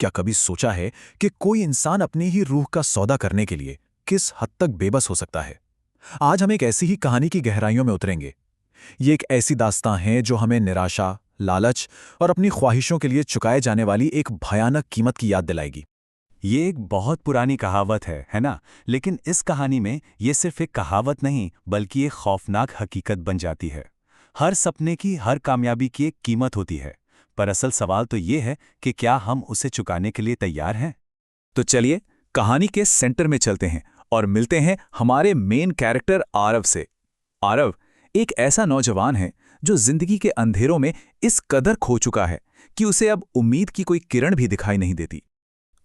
क्या कभी सोचा है कि कोई इंसान अपनी ही रूह का सौदा करने के लिए किस हद तक बेबस हो सकता है? आज हम एक ऐसी ही कहानी की गहराइयों में उतरेंगे। ये एक ऐसी दास्तां है जो हमें निराशा, लालच और अपनी ख्वाहिशों के लिए चुकाए जाने वाली एक भयानक कीमत की याद दिलाएगी। ये एक बहुत पुरानी कहावत है ना? लेकिन इस कहानी में ये सिर्फ एक कहावत नहीं, बल्कि एक खौफनाक हकीकत बन जाती है। हर सपने की, हर कामयाबी की एक कीमत होती है, पर असल सवाल तो ये है कि क्या हम उसे चुकाने के लिए तैयार हैं? तो चलिए कहानी के सेंटर में चलते हैं और मिलते हैं हमारे मेन कैरेक्टर आरव से। आरव एक ऐसा नौजवान है जो जिंदगी के अंधेरों में इस कदर खो चुका है कि उसे अब उम्मीद की कोई किरण भी दिखाई नहीं देती।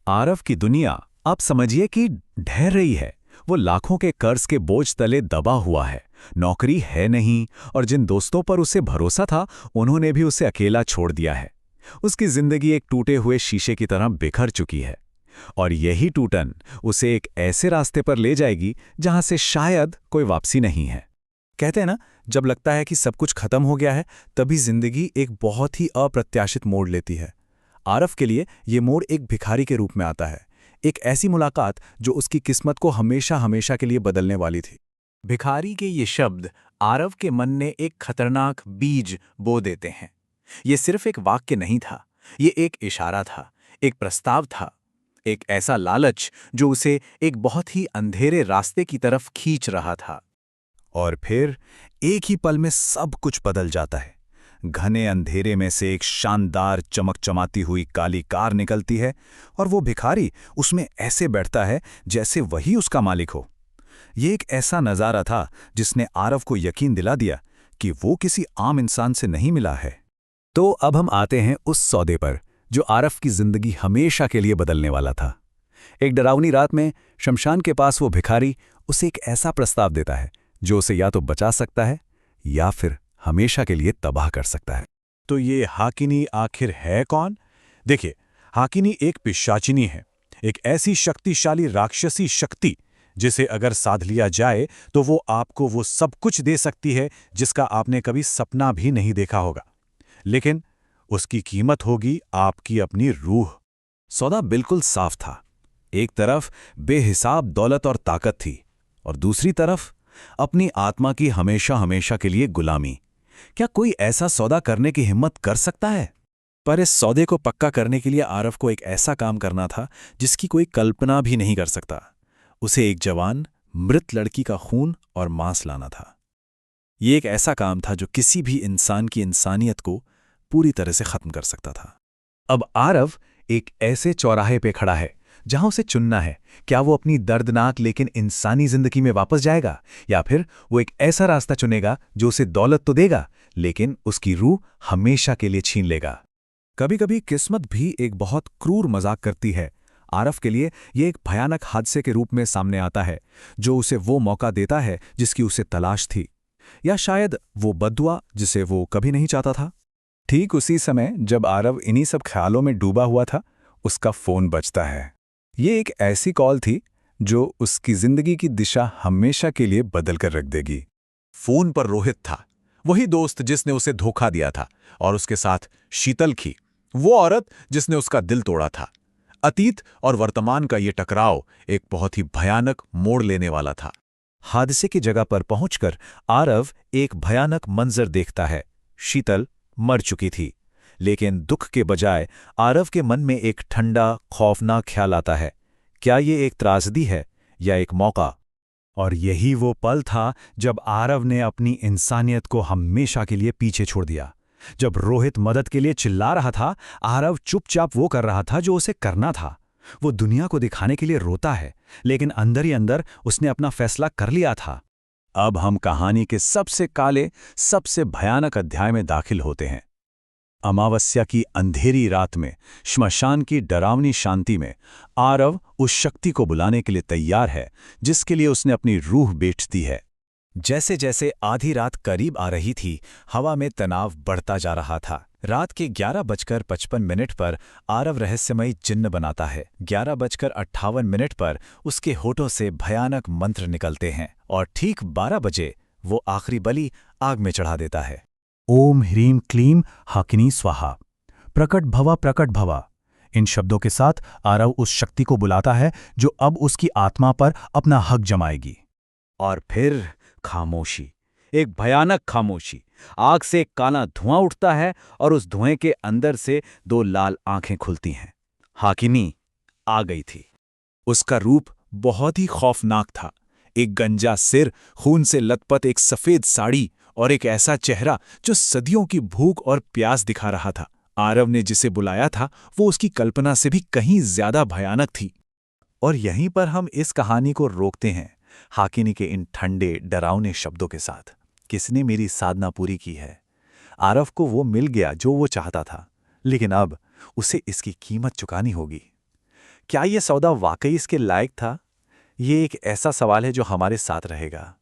आरव की दुनिया आप समझिए कि ढह रही है। वो लाखों के कर्ज के बोझ तले दबा हुआ है, नौकरी है नहीं और जिन दोस्तों पर उसे भरोसा था उन्होंने भी उसे अकेला छोड़ दिया है। उसकी जिंदगी एक टूटे हुए शीशे की तरह बिखर चुकी है और यही टूटन उसे एक ऐसे रास्ते पर ले जाएगी जहां से शायद कोई वापसी नहीं है। कहते हैं ना, जब लगता है कि सब कुछ खत्म हो गया है, तभी जिंदगी एक बहुत ही अप्रत्याशित मोड़ लेती है। आरव के लिए ये मोड़ एक भिखारी के रूप में आता है, एक ऐसी मुलाकात जो उसकी किस्मत को हमेशा हमेशा के लिए बदलने वाली थी। भिखारी के ये शब्द आरव के मन में एक खतरनाक बीज बो देते हैं। ये सिर्फ एक वाक्य नहीं था, ये एक इशारा था, एक प्रस्ताव था, एक ऐसा लालच जो उसे एक बहुत ही अंधेरे रास्ते की तरफ खींच रहा था। और फिर एक ही पल में सब कुछ बदल जाता है। घने अंधेरे में से एक शानदार चमकचमाती हुई काली कार निकलती है और वो भिखारी उसमें ऐसे बैठता है जैसे वही उसका मालिक हो। ये एक ऐसा नज़ारा था जिसने आरव को यकीन दिला दिया कि वो किसी आम इंसान से नहीं मिला है। तो अब हम आते हैं उस सौदे पर जो आरव की जिंदगी हमेशा के लिए बदलने वाला था। एक डरावनी रात में शमशान के पास वो भिखारी उसे एक ऐसा प्रस्ताव देता है जो उसे या तो बचा सकता है या फिर हमेशा के लिए तबाह कर सकता है। तो ये हाकिनी आखिर है कौन? देखिए, हाकिनी एक पिशाचिनी है, एक ऐसी शक्तिशाली राक्षसी शक्ति जिसे अगर साध लिया जाए तो वो आपको वो सब कुछ दे सकती है जिसका आपने कभी सपना भी नहीं देखा होगा। लेकिन उसकी कीमत होगी आपकी अपनी रूह। सौदा बिल्कुल साफ था। एक तरफ बेहिसाब दौलत और ताकत थी और दूसरी तरफ अपनी आत्मा की हमेशा हमेशा के लिए गुलामी। क्या कोई ऐसा सौदा करने की हिम्मत कर सकता है? पर इस सौदे को पक्का करने के लिए आरव को एक ऐसा काम करना था जिसकी कोई कल्पना भी नहीं कर सकता। उसे एक जवान, मृत लड़की का खून और मांस लाना था। ये एक ऐसा काम था जो किसी भी इंसान की इंसानियत को पूरी तरह से खत्म कर सकता था। अब आरव एक ऐसे चौराहे पे खड़ा है जहां उसे चुनना है, क्या वो अपनी दर्दनाक लेकिन इंसानी जिंदगी में वापस जाएगा या फिर वो एक ऐसा रास्ता चुनेगा जो उसे दौलत तो देगा लेकिन उसकी रूह हमेशा के लिए छीन लेगा। कभी कभी किस्मत भी एक बहुत क्रूर मजाक करती है। आरव के लिए ये एक भयानक हादसे के रूप में सामने आता है जो उसे वो मौका देता है जिसकी उसे तलाश थी, या शायद वो बद्दुआ जिसे वो कभी नहीं चाहता था। ठीक उसी समय जब आरव इन्हीं सब ख्यालों में डूबा हुआ था, उसका फोन बजता है। ये एक ऐसी कॉल थी जो उसकी जिंदगी की दिशा हमेशा के लिए बदल कर रख देगी। फोन पर रोहित था, वही दोस्त जिसने उसे धोखा दिया था, और उसके साथ शीतल थी, वो औरत जिसने उसका दिल तोड़ा था। अतीत और वर्तमान का ये टकराव एक बहुत ही भयानक मोड़ लेने वाला था। हादसे की जगह पर पहुंचकर आरव एक भयानक मंजर देखता है। शीतल मर चुकी थी, लेकिन दुख के बजाय आरव के मन में एक ठंडा, खौफनाक ख्याल आता है। क्या ये एक त्रासदी है या एक मौका? और यही वो पल था जब आरव ने अपनी इंसानियत को हमेशा के लिए पीछे छोड़ दिया। जब रोहित मदद के लिए चिल्ला रहा था, आरव चुपचाप वो कर रहा था जो उसे करना था। वो दुनिया को दिखाने के लिए रोता है, लेकिन अंदर ही अंदर उसने अपना फैसला कर लिया था। अब हम कहानी के सबसे काले, सबसे भयानक अध्याय में दाखिल होते हैं। अमावस्या की अंधेरी रात में, श्मशान की डरावनी शांति में, आरव उस शक्ति को बुलाने के लिए तैयार है जिसके लिए उसने अपनी रूह बेच दी है। जैसे जैसे आधी रात करीब आ रही थी, हवा में तनाव बढ़ता जा रहा था। रात के 11:55 पर आरव रहस्यमयी चिन्ह बनाता है। 11:58 पर उसके होठों से भयानक मंत्र निकलते हैं और ठीक 12 बजे वो आखिरी बलि आग में चढ़ा देता है। ओम ह्रीम क्लीम हाकिनी स्वाहा, प्रकट भवा प्रकट भवा। इन शब्दों के साथ आरव उस शक्ति को बुलाता है जो अब उसकी आत्मा पर अपना हक जमाएगी। और फिर खामोशी, एक भयानक खामोशी। आग से एक काला धुआं उठता है और उस धुएं के अंदर से दो लाल आंखें खुलती हैं। हाकिनी आ गई थी। उसका रूप बहुत ही खौफनाक था। एक गंजा सिर, खून से लथपथ एक सफेद साड़ी और एक ऐसा चेहरा जो सदियों की भूख और प्यास दिखा रहा था। आरव ने जिसे बुलाया था वो उसकी कल्पना से भी कहीं ज्यादा भयानक थी। और यहीं पर हम इस कहानी को रोकते हैं, हाकिनी के इन ठंडे डरावने शब्दों के साथ। किसने मेरी साधना पूरी की है? आरव को वो मिल गया जो वो चाहता था, लेकिन अब उसे इसकी कीमत चुकानी होगी। क्या ये सौदा वाकई इसके लायक था? ये एक ऐसा सवाल है जो हमारे साथ रहेगा।